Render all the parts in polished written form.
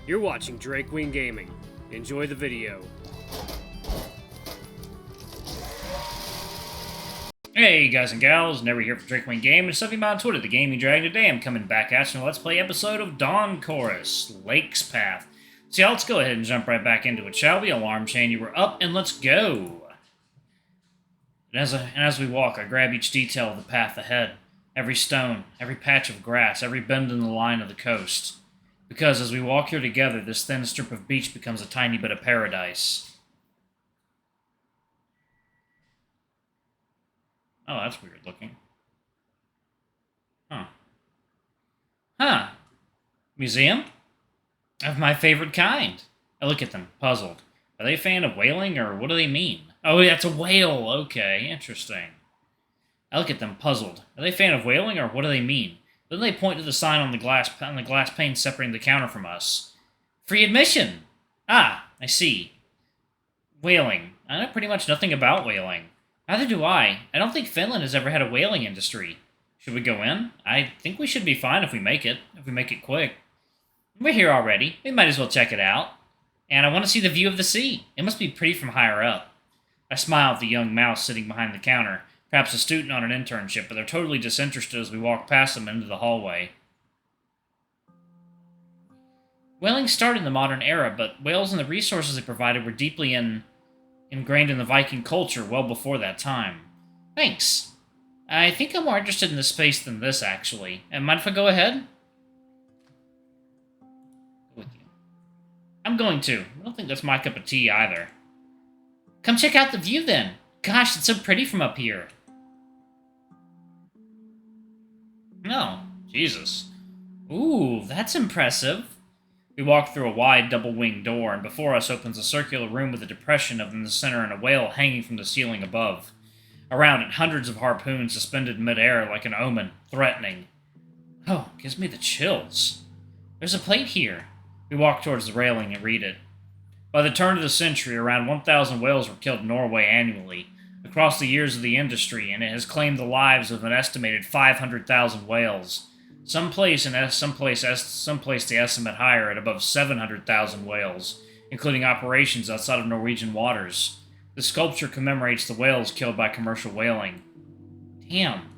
You're watching Drake Wing Gaming. Enjoy the video. Hey guys and gals, Never here for Drake Wing Game, and stuff you on Twitter, the Gaming Dragon. Today I'm coming back at you on a Let's Play episode of Dawn Chorus, Lake's Path. So yeah, let's go ahead and jump right back into it, shall we? Alarm chain, you were up, and let's go! And as we walk, I grab each detail of the path ahead. Every stone, every patch of grass, every bend in the line of the coast. Because as we walk here together, this thin strip of beach becomes a tiny bit of paradise. Oh, that's weird looking. Huh. Museum? Of my favorite kind. I look at them, puzzled. Are they a fan of whaling, or what do they mean? Oh, that's a whale. Okay, interesting. I look at them, puzzled. Are they a fan of whaling, or what do they mean? Then they point to the sign on the glass pane separating the counter from us. Free admission! Ah, I see. Whaling. I know pretty much nothing about whaling. Neither do I. I don't think Finland has ever had a whaling industry. Should we go in? I think we should be fine if we make it quick. We're here already. We might as well check it out. And I want to see the view of the sea. It must be pretty from higher up. I smile at the young mouse sitting behind the counter, perhaps a student on an internship, but they're totally disinterested as we walk past them into the hallway. Whaling started in the modern era, but whales and the resources they provided were deeply ingrained in the Viking culture well before that time. Thanks. I think I'm more interested in this space than this, actually. Mind if I go ahead? With you. I'm going to. I don't think that's my cup of tea, either. Come check out the view, then. Gosh, it's so pretty from up here. No. Jesus. Ooh, that's impressive. We walk through a wide, double-winged door, and before us opens a circular room with a depression in the center and a whale hanging from the ceiling above. Around it, hundreds of harpoons suspended mid-air like an omen, threatening. Oh, gives me the chills. There's a plate here. We walk towards the railing and read it. By the turn of the century, around 1,000 whales were killed in Norway annually, across the years of the industry, and it has claimed the lives of an estimated 500,000 whales. Some place the estimate higher at above 700,000 whales, including operations outside of Norwegian waters. The sculpture commemorates the whales killed by commercial whaling. Damn.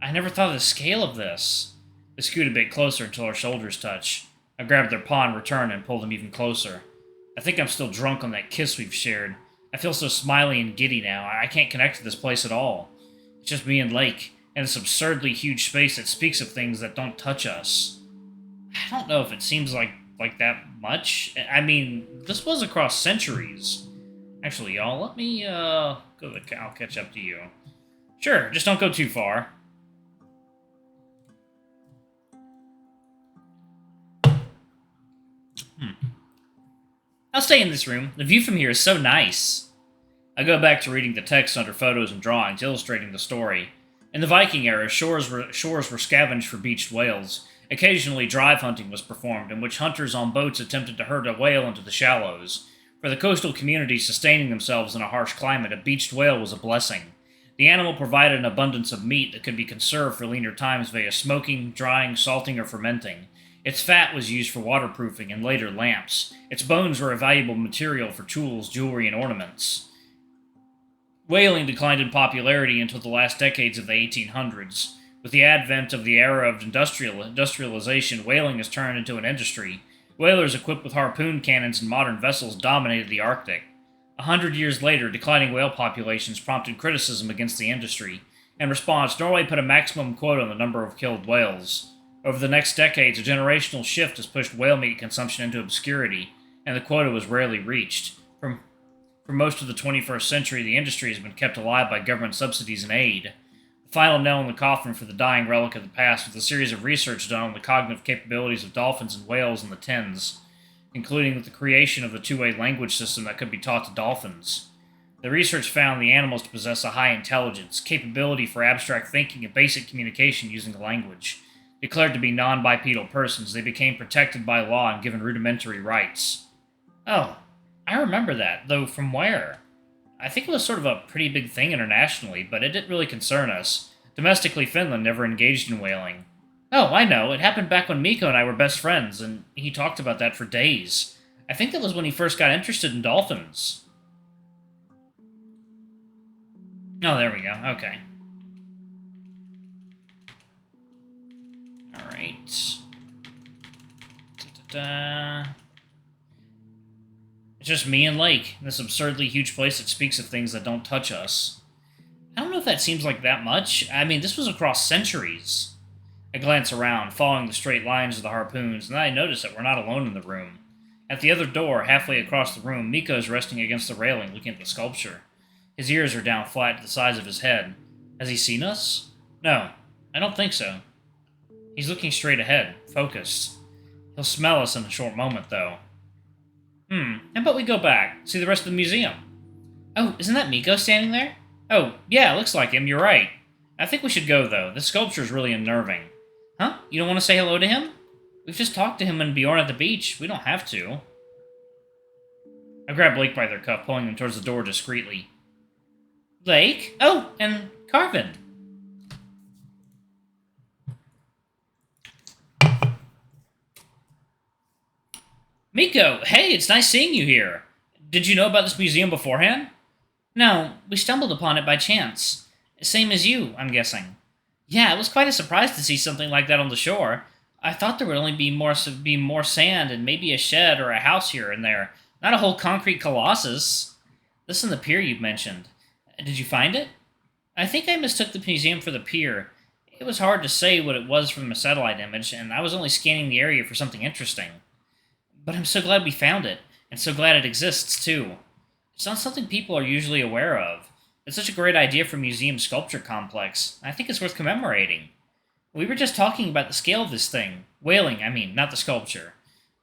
I never thought of the scale of this. They scoot a bit closer until our shoulders touch. I grabbed their paw in return and pulled them even closer. I think I'm still drunk on that kiss we've shared. I feel so smiley and giddy now. I can't connect to this place at all. It's just me and Lake, and this absurdly huge space that speaks of things that don't touch us. I don't know if it seems like that much. I mean, this was across centuries. Actually, y'all, let me, I'll catch up to you. Sure, just don't go too far. I'll stay in this room. The view from here is so nice. I go back to reading the text under photos and drawings illustrating the story. In the Viking era, shores were scavenged for beached whales. Occasionally, drive hunting was performed, in which hunters on boats attempted to herd a whale into the shallows. For the coastal communities sustaining themselves in a harsh climate, a beached whale was a blessing. The animal provided an abundance of meat that could be conserved for leaner times via smoking, drying, salting, or fermenting. Its fat was used for waterproofing and later lamps. Its bones were a valuable material for tools, jewelry, and ornaments. Whaling declined in popularity until the last decades of the 1800s. With the advent of the era of industrialization, whaling has turned into an industry. Whalers equipped with harpoon cannons and modern vessels dominated the Arctic. 100 years later, declining whale populations prompted criticism against the industry. In response, Norway put a maximum quota on the number of killed whales. Over the next decades, a generational shift has pushed whale meat consumption into obscurity, and the quota was rarely reached. For most of the 21st century, the industry has been kept alive by government subsidies and aid. The final nail in the coffin for the dying relic of the past was a series of research done on the cognitive capabilities of dolphins and whales in the tens, including with the creation of the two-way language system that could be taught to dolphins. The research found the animals to possess a high intelligence, capability for abstract thinking, and basic communication using language. Declared to be non-bipedal persons, they became protected by law and given rudimentary rights. Oh, I remember that, though from where? I think it was sort of a pretty big thing internationally, but it didn't really concern us. Domestically, Finland never engaged in whaling. Oh, I know. It happened back when Mikko and I were best friends, and he talked about that for days. I think that was when he first got interested in dolphins. Oh, there we go. Okay. Alright. Da-da-da. It's just me and Lake, in this absurdly huge place that speaks of things that don't touch us. I don't know if that seems like that much. I mean, this was across centuries. I glance around, following the straight lines of the harpoons, and then I notice that we're not alone in the room. At the other door, halfway across the room, Mikko is resting against the railing, looking at the sculpture. His ears are down flat to the sides of his head. Has he seen us? No, I don't think so. He's looking straight ahead, focused. He'll smell us in a short moment, though. How about we go back, see the rest of the museum? Oh, isn't that Mikko standing there? Oh, yeah, looks like him, you're right. I think we should go, though. This sculpture's really unnerving. Huh? You don't want to say hello to him? We've just talked to him and Bjorn at the beach. We don't have to. I grab Blake by their cuff, pulling them towards the door discreetly. Blake? Oh, and Carvine. Mikko, hey, it's nice seeing you here. Did you know about this museum beforehand? No, we stumbled upon it by chance. Same as you, I'm guessing. Yeah, it was quite a surprise to see something like that on the shore. I thought there would only be more sand and maybe a shed or a house here and there, not a whole concrete colossus. This is the pier you mentioned. Did you find it? I think I mistook the museum for the pier. It was hard to say what it was from a satellite image, and I was only scanning the area for something interesting. But I'm so glad we found it, and so glad it exists, too. It's not something people are usually aware of. It's such a great idea for a museum sculpture complex. I think it's worth commemorating. We were just talking about the scale of this thing. Whaling, I mean, not the sculpture.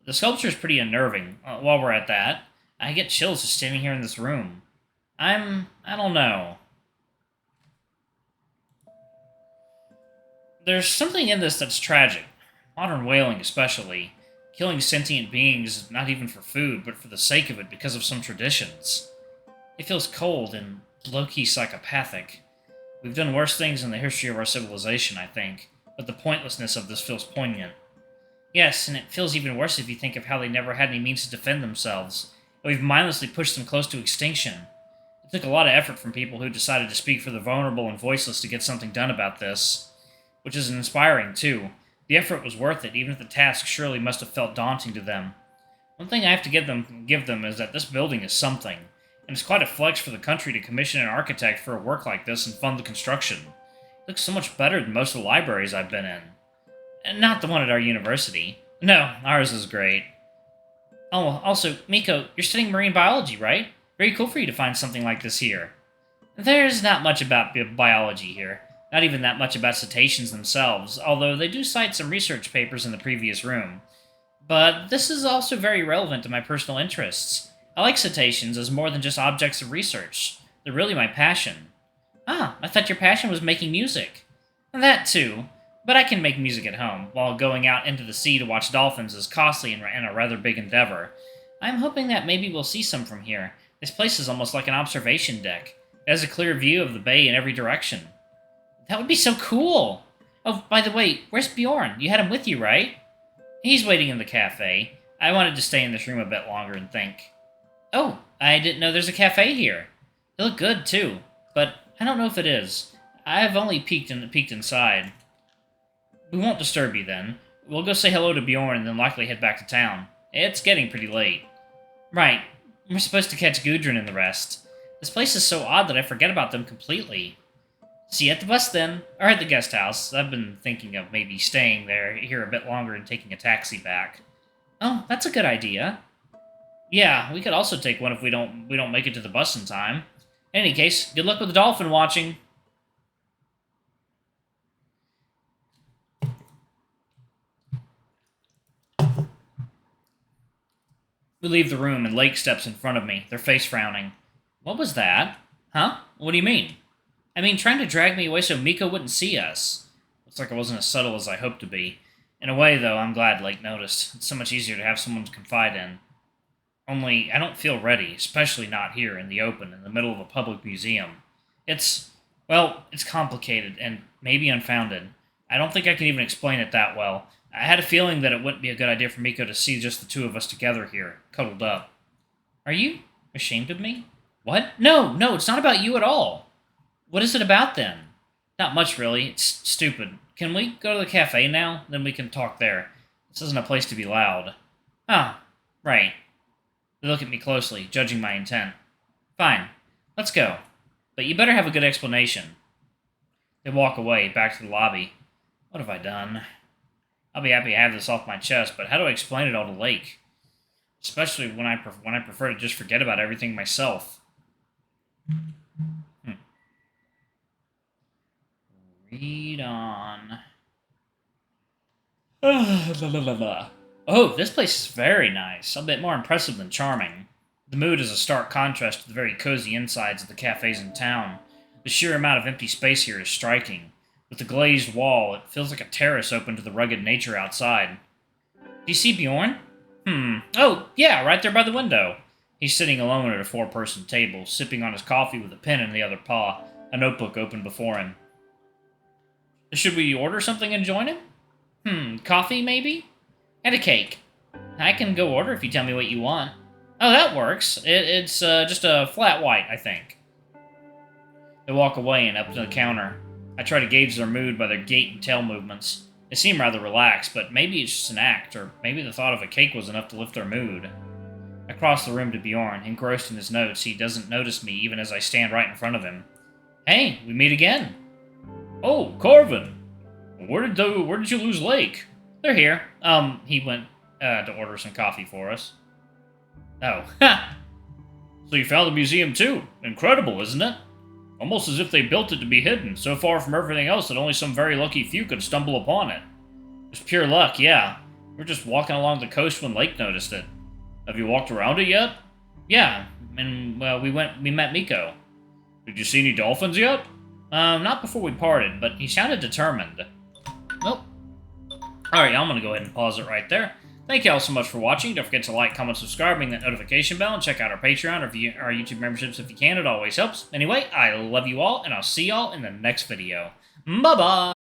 The sculpture is pretty unnerving. While we're at that, I get chills just standing here in this room. I don't know. There's something in this that's tragic. Modern whaling, especially. Killing sentient beings, not even for food, but for the sake of it because of some traditions. It feels cold and low-key psychopathic. We've done worse things in the history of our civilization, I think, but the pointlessness of this feels poignant. Yes, and it feels even worse if you think of how they never had any means to defend themselves, and we've mindlessly pushed them close to extinction. It took a lot of effort from people who decided to speak for the vulnerable and voiceless to get something done about this, which is inspiring, too. The effort was worth it, even if the task surely must have felt daunting to them. One thing I have to give them is that this building is something, and it's quite a flex for the country to commission an architect for a work like this and fund the construction. It looks so much better than most of the libraries I've been in. And not the one at our university. No, ours is great. Oh, also, Mikko, you're studying marine biology, right? Very cool for you to find something like this here. There's not much about biology here. Not even that much about cetaceans themselves, although they do cite some research papers in the previous room. But this is also very relevant to my personal interests. I like cetaceans as more than just objects of research. They're really my passion. Ah, I thought your passion was making music. That too, but I can make music at home, while going out into the sea to watch dolphins is costly and a rather big endeavor. I'm hoping that maybe we'll see some from here. This place is almost like an observation deck. It has a clear view of the bay in every direction. That would be so cool! Oh, by the way, where's Bjorn? You had him with you, right? He's waiting in the cafe. I wanted to stay in this room a bit longer and think. Oh, I didn't know there's a cafe here. It looked good, too, but I don't know if it is. I've only peeked inside. We won't disturb you, then. We'll go say hello to Bjorn and then likely head back to town. It's getting pretty late. Right. We're supposed to catch Gudrun and the rest. This place is so odd that I forget about them completely. See you at the bus, then. Or at the guest house. I've been thinking of maybe staying here a bit longer and taking a taxi back. Oh, that's a good idea. Yeah, we could also take one if we don't make it to the bus in time. In any case, good luck with the dolphin watching. We leave the room and Lake steps in front of me, their face frowning. What was that? Huh? What do you mean? I mean, trying to drag me away so Mikko wouldn't see us. Looks like I wasn't as subtle as I hoped to be. In a way, though, I'm glad Lake noticed. It's so much easier to have someone to confide in. Only, I don't feel ready, especially not here in the open, in the middle of a public museum. It's complicated and maybe unfounded. I don't think I can even explain it that well. I had a feeling that it wouldn't be a good idea for Mikko to see just the two of us together here, cuddled up. Are you ashamed of me? What? No, it's not about you at all. What is it about then? Not much, really. It's stupid. Can we go to the cafe now? Then we can talk there. This isn't a place to be loud. Ah, right. They look at me closely, judging my intent. Fine. Let's go. But you better have a good explanation. They walk away, back to the lobby. What have I done? I'll be happy to have this off my chest, but how do I explain it all to Lake? Especially when I prefer to just forget about everything myself. Read on. Oh, this place is very nice. A bit more impressive than charming. The mood is a stark contrast to the very cozy insides of the cafes in town. The sheer amount of empty space here is striking. With the glazed wall, it feels like a terrace open to the rugged nature outside. Do you see Bjorn? Oh, yeah, right there by the window. He's sitting alone at a four-person table, sipping on his coffee with a pen in the other paw, a notebook open before him. Should we order something and join him? Coffee, maybe? And a cake. I can go order if you tell me what you want. Oh, that works. It's just a flat white, I think. They walk away and up to the counter. I try to gauge their mood by their gait and tail movements. They seem rather relaxed, but maybe it's just an act, or maybe the thought of a cake was enough to lift their mood. I cross the room to Bjorn. Engrossed in his notes, he doesn't notice me even as I stand right in front of him. Hey, we meet again. Oh, Carvine. Where did you lose Lake? They're here. He went to order some coffee for us. Oh, ha! So you found the museum too? Incredible, isn't it? Almost as if they built it to be hidden, so far from everything else that only some very lucky few could stumble upon it. It's pure luck, yeah. We're just walking along the coast when Lake noticed it. Have you walked around it yet? Yeah, and, well, we met Mikko. Did you see any dolphins yet? Not before we parted, but he sounded determined. Well, alright, I'm gonna go ahead and pause it right there. Thank you all so much for watching. Don't forget to like, comment, subscribe, ring that notification bell, and check out our Patreon or our YouTube memberships if you can. It always helps. Anyway, I love you all, and I'll see y'all in the next video. Bye-bye!